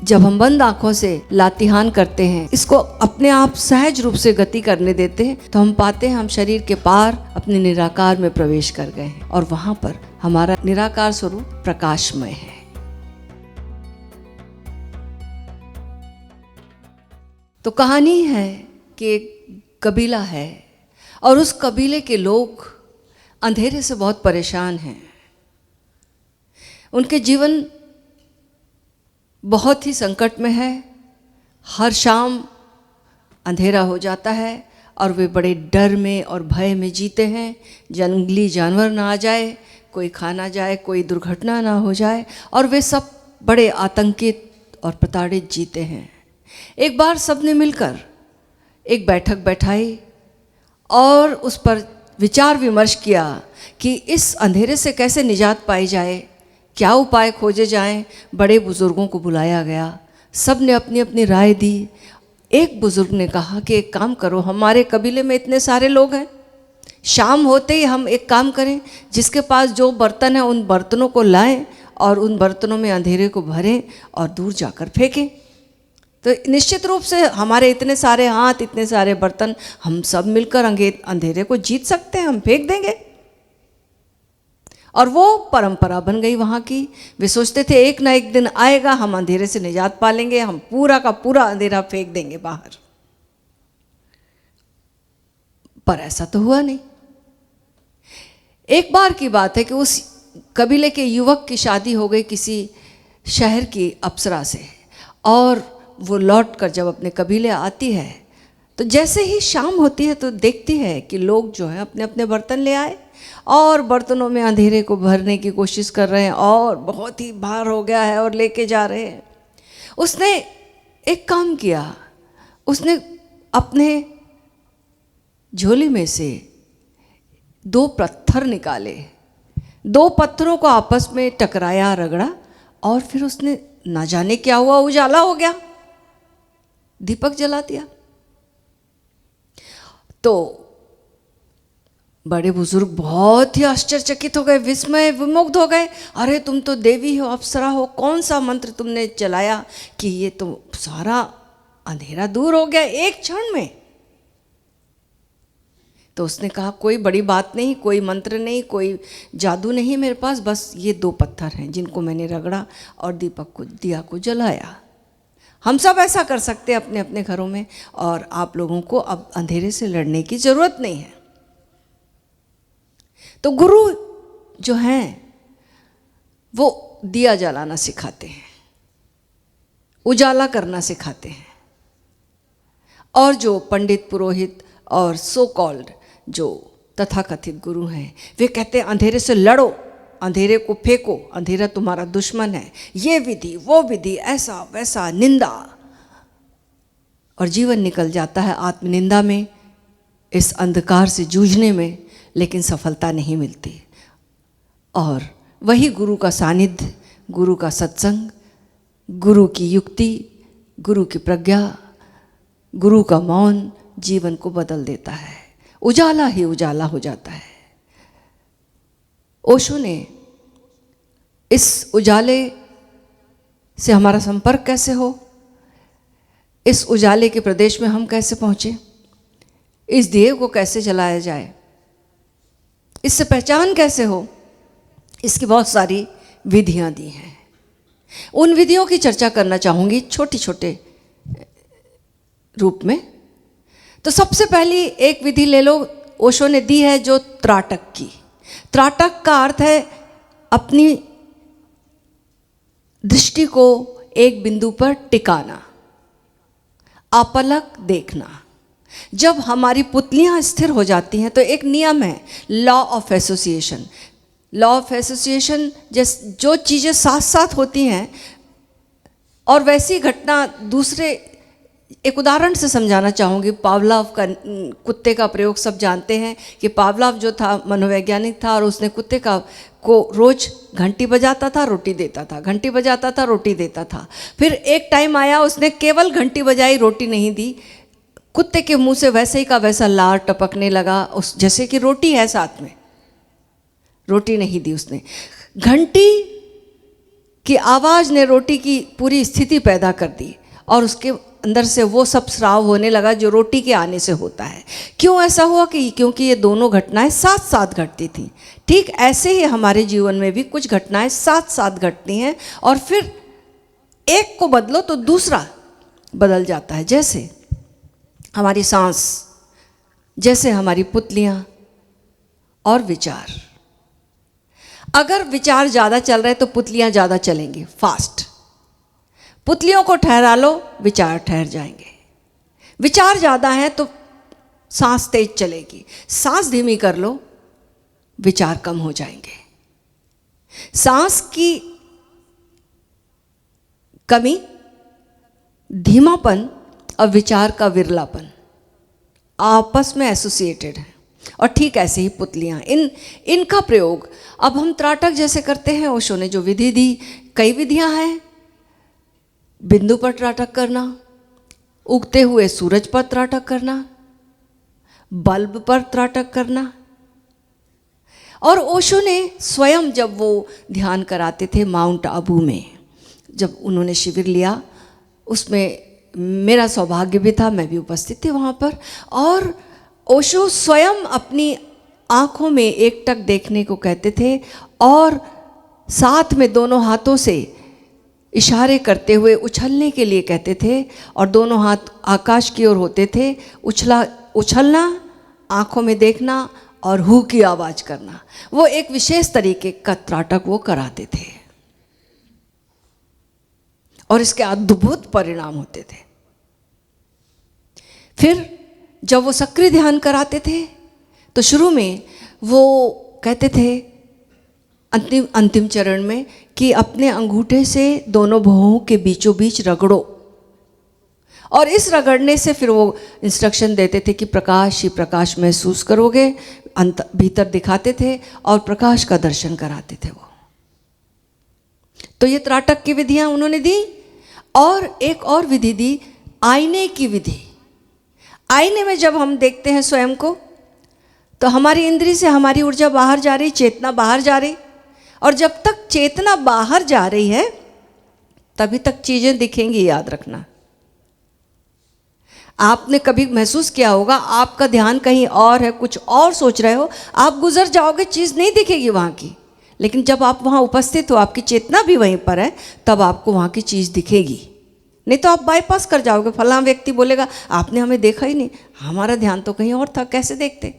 जब हम बंद आंखों से लातिहान करते हैं, इसको अपने आप सहज रूप से गति करने देते हैं, तो हम पाते हैं हम शरीर के पार अपने निराकार में प्रवेश कर गए हैं और वहां पर हमारा निराकार स्वरूप प्रकाशमय है। तो कहानी है कि एक कबीला है और उस कबीले के लोग अंधेरे से बहुत परेशान हैं। उनके जीवन बहुत ही संकट में है। हर शाम अंधेरा हो जाता है और वे बड़े डर में और भय में जीते हैं। जंगली जानवर ना आ जाए, कोई खा ना जाए, कोई दुर्घटना ना हो जाए, और वे सब बड़े आतंकित और प्रताड़ित जीते हैं। एक बार सबने मिलकर एक बैठक बैठाई और उस पर विचार विमर्श किया कि इस अंधेरे से कैसे निजात पाई जाए, क्या उपाय खोजे जाएं। बड़े बुजुर्गों को बुलाया गया, सब ने अपनी अपनी राय दी। एक बुजुर्ग ने कहा कि एक काम करो, हमारे कबीले में इतने सारे लोग हैं, शाम होते ही हम एक काम करें, जिसके पास जो बर्तन है उन बर्तनों को लाएं और उन बर्तनों में अंधेरे को भरें और दूर जाकर फेंकें। तो निश्चित रूप से हमारे इतने सारे हाथ, इतने सारे बर्तन, हम सब मिलकर अंधेरे को जीत सकते हैं, हम फेंक देंगे। और वो परंपरा बन गई वहाँ की। वे सोचते थे एक ना एक दिन आएगा, हम अंधेरे से निजात पा लेंगे, हम पूरा का पूरा अंधेरा फेंक देंगे बाहर। पर ऐसा तो हुआ नहीं। एक बार की बात है कि उस कबीले के युवक की शादी हो गई किसी शहर की अप्सरा से, और वो लौट कर जब अपने कबीले आती है तो जैसे ही शाम होती है तो देखती है कि लोग जो है अपने अपने बर्तन ले आए और बर्तनों में अंधेरे को भरने की कोशिश कर रहे हैं, और बहुत ही भार हो गया है और लेके जा रहे हैं। उसने एक काम किया, उसने अपने झोली में से 2 पत्थर निकाले, 2 पत्थरों को आपस में टकराया, रगड़ा, और फिर उसने ना जाने क्या हुआ, उजाला हो गया, दीपक जला दिया। तो बड़े बुजुर्ग बहुत ही आश्चर्यचकित हो गए, विस्मय विमुग्ध हो गए। अरे तुम तो देवी हो, अप्सरा हो, कौन सा मंत्र तुमने चलाया कि ये तो सारा अंधेरा दूर हो गया एक क्षण में? तो उसने कहा कोई बड़ी बात नहीं, कोई मंत्र नहीं, कोई जादू नहीं मेरे पास, बस ये 2 पत्थर हैं जिनको मैंने रगड़ा और दीपक को, दिया को जलाया। हम सब ऐसा कर सकते हैं अपने अपने घरों में, और आप लोगों को अब अंधेरे से लड़ने की जरूरत नहीं है। तो गुरु जो हैं वो दिया जलाना सिखाते हैं, उजाला करना सिखाते हैं, और जो पंडित पुरोहित और सो कॉल्ड जो तथाकथित गुरु हैं, वे कहते हैं अंधेरे से लड़ो, अंधेरे को फेंको, अंधेरा तुम्हारा दुश्मन है, ये विधि वो विधि, ऐसा वैसा, निंदा, और जीवन निकल जाता है आत्मनिंदा में, इस अंधकार से जूझने में, लेकिन सफलता नहीं मिलती। और वही गुरु का सानिध्य, गुरु का सत्संग, गुरु की युक्ति, गुरु की प्रज्ञा, गुरु का मौन जीवन को बदल देता है, उजाला ही उजाला हो जाता है। ओशो ने इस उजाले से हमारा संपर्क कैसे हो, इस उजाले के प्रदेश में हम कैसे पहुँचे, इस दिए को कैसे जलाया जाए, इससे पहचान कैसे हो, इसकी बहुत सारी विधियां दी हैं। उन विधियों की चर्चा करना चाहूँगी छोटे छोटे रूप में। तो सबसे पहली एक विधि ले लो, ओशो ने दी है जो त्राटक की। त्राटक का अर्थ है अपनी दृष्टि को एक बिंदु पर टिकाना, अपलक देखना। जब हमारी पुतलियां स्थिर हो जाती हैं तो एक नियम है, law of association. Law of association, जो चीज़ें साथ साथ होती हैं और वैसी घटना दूसरे, एक उदाहरण से समझाना चाहूँगी। पावलोव का कुत्ते का प्रयोग सब जानते हैं कि पावलोव जो था मनोवैज्ञानिक था, और उसने कुत्ते को रोज घंटी बजाता था, रोटी देता था, घंटी बजाता था, रोटी देता था। फिर एक टाइम आया उसने केवल घंटी बजाई, रोटी नहीं दी, कुत्ते के मुंह से वैसे ही का वैसा लार टपकने लगा, उस जैसे कि रोटी है साथ में, रोटी नहीं दी उसने। घंटी कि आवाज़ ने रोटी की पूरी स्थिति पैदा कर दी और उसके अंदर से वो सब स्राव होने लगा जो रोटी के आने से होता है। क्यों ऐसा हुआ? कि क्योंकि ये दोनों घटनाएं साथ साथ घटती थीं। ठीक ऐसे ही हमारे जीवन में भी कुछ घटनाएं साथ साथ घटती हैं और फिर एक को बदलो तो दूसरा बदल जाता है। जैसे हमारी सांस, जैसे हमारी पुतलियां और विचार। अगर विचार ज़्यादा चल रहे तो पुतलियां ज़्यादा चलेंगी, फास्ट। पुतलियों को ठहरा लो, विचार ठहर जाएंगे। विचार ज़्यादा है तो सांस तेज चलेगी, सांस धीमी कर लो, विचार कम हो जाएंगे। सांस की कमी, धीमापन और विचार का विरलापन आपस में एसोसिएटेड है। और ठीक ऐसे ही पुतलियाँ, इनका प्रयोग अब हम त्राटक जैसे करते हैं। ओशो ने जो विधि दी, कई विधियाँ हैं। बिंदु पर त्राटक करना, उगते हुए सूरज पर त्राटक करना, बल्ब पर त्राटक करना। और ओशो ने स्वयं जब वो ध्यान कराते थे माउंट आबू में, जब उन्होंने शिविर लिया, उसमें मेरा सौभाग्य भी था, मैं भी उपस्थित थी वहाँ पर। और ओशो स्वयं अपनी आँखों में एकटक देखने को कहते थे और साथ में दोनों हाथों से इशारे करते हुए उछलने के लिए कहते थे और दोनों हाथ आकाश की ओर होते थे। उछलना, आँखों में देखना और हू की आवाज़ करना, वो एक विशेष तरीके का त्राटक वो कराते थे और इसके अद्भुत परिणाम होते थे। फिर जब वो सक्रिय ध्यान कराते थे तो शुरू में वो कहते थे अंतिम चरण में कि अपने अंगूठे से दोनों भौहों के बीचों बीच रगड़ो, और इस रगड़ने से फिर वो इंस्ट्रक्शन देते थे कि प्रकाश ही प्रकाश महसूस करोगे। भीतर दिखाते थे और प्रकाश का दर्शन कराते थे वो। तो ये त्राटक की विधियां उन्होंने दी। और एक और विधि दी, आईने की विधि। आईने में जब हम देखते हैं स्वयं को तो हमारी इंद्री से हमारी ऊर्जा बाहर जा रही, चेतना बाहर जा रही, और जब तक चेतना बाहर जा रही है तभी तक चीजें दिखेंगी, याद रखना। आपने कभी महसूस किया होगा, आपका ध्यान कहीं और है, कुछ और सोच रहे हो, आप गुजर जाओगे, चीज नहीं दिखेगी वहां की। लेकिन जब आप वहाँ उपस्थित हो, आपकी चेतना भी वहीं पर है, तब आपको वहाँ की चीज़ दिखेगी। नहीं तो आप बाईपास कर जाओगे। फलां व्यक्ति बोलेगा आपने हमें देखा ही नहीं, हमारा ध्यान तो कहीं और था, कैसे देखते।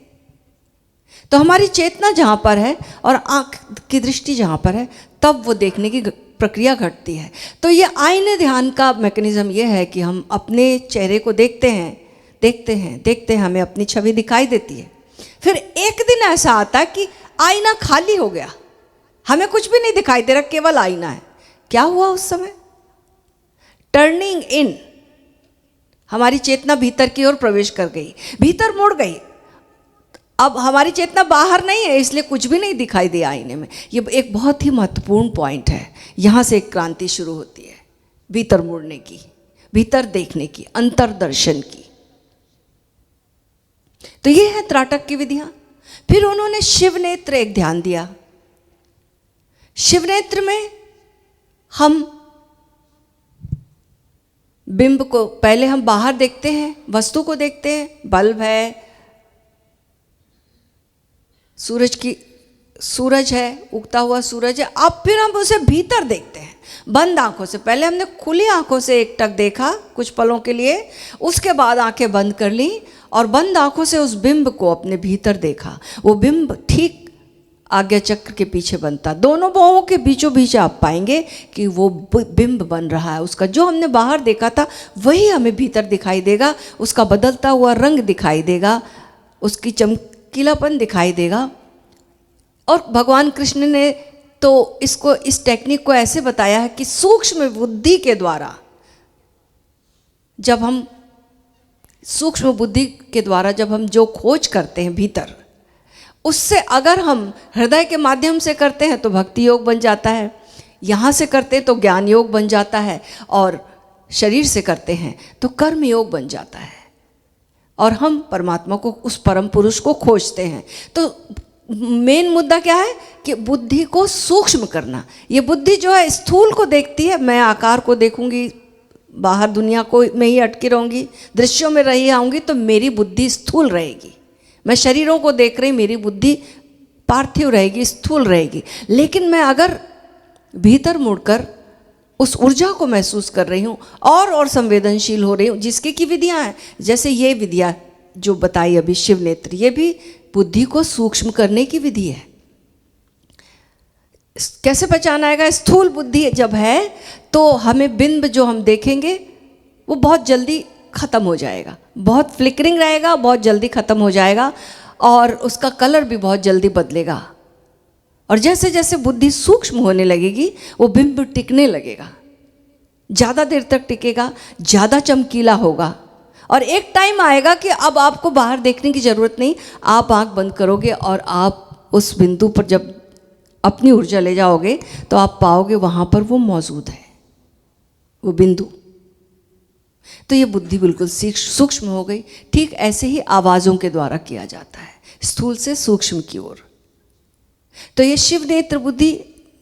तो हमारी चेतना जहाँ पर है और आँख की दृष्टि जहाँ पर है, तब वो देखने की प्रक्रिया घटती है। तो ये आईने ध्यान का मैकेनिज्म ये है कि हम अपने चेहरे को देखते हैं, हमें अपनी छवि दिखाई देती है। फिर एक दिन ऐसा आता है कि आईना खाली हो गया, हमें कुछ भी नहीं दिखाई दे रहा, केवल आईना है। क्या हुआ उस समय? टर्निंग इन, हमारी चेतना भीतर की ओर प्रवेश कर गई, भीतर मुड़ गई। अब हमारी चेतना बाहर नहीं है, इसलिए कुछ भी नहीं दिखाई दिया आईने में। ये एक बहुत ही महत्वपूर्ण पॉइंट है। यहाँ से एक क्रांति शुरू होती है, भीतर मुड़ने की, भीतर देखने की, अंतर्दर्शन की। तो ये है त्राटक की विधियां। फिर उन्होंने शिव नेत्र एक ध्यान दिया। शिव नेत्र में हम बिंब को पहले हम बाहर देखते हैं, वस्तु को देखते हैं, बल्ब है, सूरज है, उगता हुआ सूरज है। अब फिर हम उसे भीतर देखते हैं बंद आंखों से। पहले हमने खुली आंखों से एकटक देखा कुछ पलों के लिए, उसके बाद आंखें बंद कर ली और बंद आंखों से उस बिंब को अपने भीतर देखा। वो बिंब ठीक आज्ञा चक्र के पीछे बनता, दोनों बाहों के बीचों बीच आप पाएंगे कि वो बिंब बन रहा है। उसका जो हमने बाहर देखा था वही हमें भीतर दिखाई देगा, उसका बदलता हुआ रंग दिखाई देगा, उसकी चमकीलापन दिखाई देगा। और भगवान कृष्ण ने तो इस टेक्निक को ऐसे बताया है कि सूक्ष्म बुद्धि के द्वारा, जब हम सूक्ष्म बुद्धि के द्वारा जब हम जो खोज करते हैं भीतर, उससे अगर हम हृदय के माध्यम से करते हैं तो भक्ति योग बन जाता है, यहाँ से करते हैं तो ज्ञान योग बन जाता है, और शरीर से करते हैं तो कर्म योग बन जाता है, और हम परमात्मा को, उस परम पुरुष को खोजते हैं। तो मेन मुद्दा क्या है कि बुद्धि को सूक्ष्म करना। ये बुद्धि जो है स्थूल को देखती है, मैं आकार को देखूंगी, बाहर दुनिया को में ही अटकी रहूंगी, दृश्यों में रही आऊंगी, तो मेरी बुद्धि स्थूल रहेगी। मैं शरीरों को देख रही, मेरी बुद्धि पार्थिव रहेगी, स्थूल रहेगी। लेकिन मैं अगर भीतर मुड़कर उस ऊर्जा को महसूस कर रही हूँ और संवेदनशील हो रही हूँ, जिसकी की विधियाँ हैं, जैसे ये विधियाँ जो बताई अभी शिव नेत्र, ये भी बुद्धि को सूक्ष्म करने की विधि है। कैसे पहचान आएगा? स्थूल बुद्धि जब है तो हमें बिंब जो हम देखेंगे वो बहुत जल्दी ख़त्म हो जाएगा, बहुत फ्लिकरिंग रहेगा, बहुत जल्दी ख़त्म हो जाएगा और उसका कलर भी बहुत जल्दी बदलेगा। और जैसे जैसे बुद्धि सूक्ष्म होने लगेगी वो बिंब टिकने लगेगा, ज़्यादा देर तक टिकेगा, ज़्यादा चमकीला होगा। और एक टाइम आएगा कि अब आपको बाहर देखने की ज़रूरत नहीं, आप आंख बंद करोगे और आप उस बिंदु पर जब अपनी ऊर्जा ले जाओगे तो आप पाओगे वहाँ पर वो मौजूद है, वो बिंदु। तो ये बुद्धि बिल्कुल सूक्ष्म हो गई। ठीक ऐसे ही आवाज़ों के द्वारा किया जाता है, स्थूल से सूक्ष्म की ओर। तो ये शिव नेत्र बुद्धि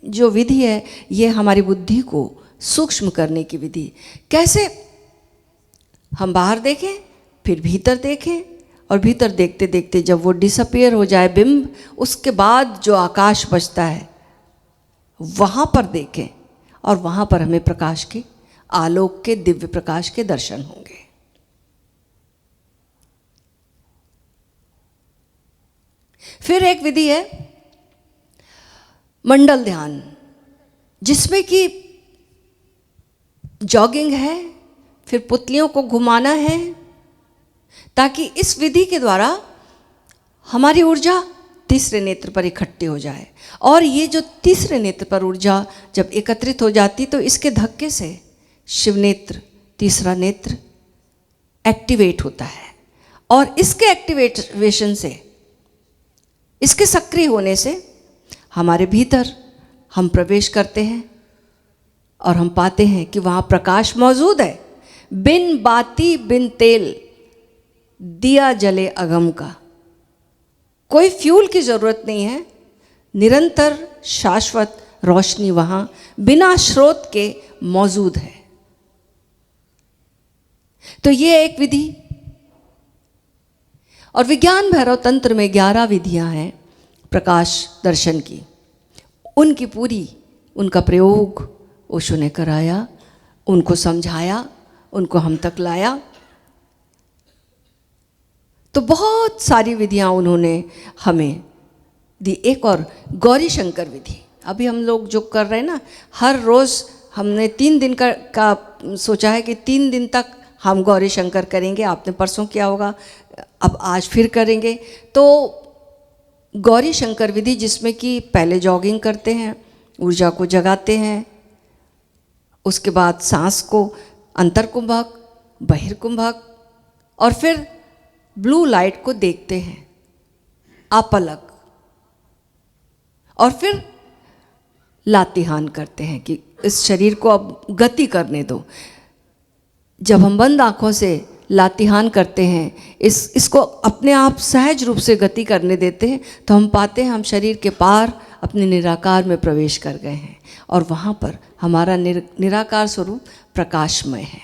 जो विधि है, ये हमारी बुद्धि को सूक्ष्म करने की विधि। कैसे? हम बाहर देखें, फिर भीतर देखें, और भीतर देखते देखते जब वो डिसअपियर हो जाए बिंब, उसके बाद जो आकाश बचता है वहाँ पर देखें, और वहाँ पर हमें प्रकाश के, आलोक के, दिव्य प्रकाश के दर्शन होंगे। फिर एक विधि है मंडल ध्यान, जिसमें कि जॉगिंग है, फिर पुतलियों को घुमाना है, ताकि इस विधि के द्वारा हमारी ऊर्जा तीसरे नेत्र पर इकट्ठी हो जाए। और ये जो तीसरे नेत्र पर ऊर्जा जब एकत्रित हो जाती तो इसके धक्के से शिव नेत्र, तीसरा नेत्र एक्टिवेट होता है। और इसके एक्टिवेशन से, इसके सक्रिय होने से हमारे भीतर हम प्रवेश करते हैं और हम पाते हैं कि वहाँ प्रकाश मौजूद है। बिन बाती बिन तेल दिया जले अगम का, कोई फ्यूल की ज़रूरत नहीं है, निरंतर शाश्वत रोशनी वहाँ बिना स्रोत के मौजूद है। तो ये एक विधि। और विज्ञान भैरव तंत्र में 11 विधियां हैं प्रकाश दर्शन की। उनकी पूरी, उनका प्रयोग ओशो ने कराया, उनको समझाया, उनको हम तक लाया। तो बहुत सारी विधियां उन्होंने हमें दी। एक और गौरी शंकर विधि, अभी हम लोग जो कर रहे हैं ना, हर रोज़ हमने 3 दिन का सोचा है कि 3 दिन तक हम गौरी शंकर करेंगे। आपने परसों किया होगा, अब आज फिर करेंगे। तो गौरी शंकर विधि, जिसमें कि पहले जॉगिंग करते हैं, ऊर्जा को जगाते हैं, उसके बाद सांस को अंतर्कुंभक, बहिर्कुंभक, और फिर ब्लू लाइट को देखते हैं अपलक, और फिर लातिहान करते हैं कि इस शरीर को अब गति करने दो। जब हम बंद आँखों से लातिहान करते हैं, इसको अपने आप सहज रूप से गति करने देते हैं, तो हम पाते हैं हम शरीर के पार अपने निराकार में प्रवेश कर गए हैं, और वहाँ पर हमारा निराकार स्वरूप प्रकाशमय है।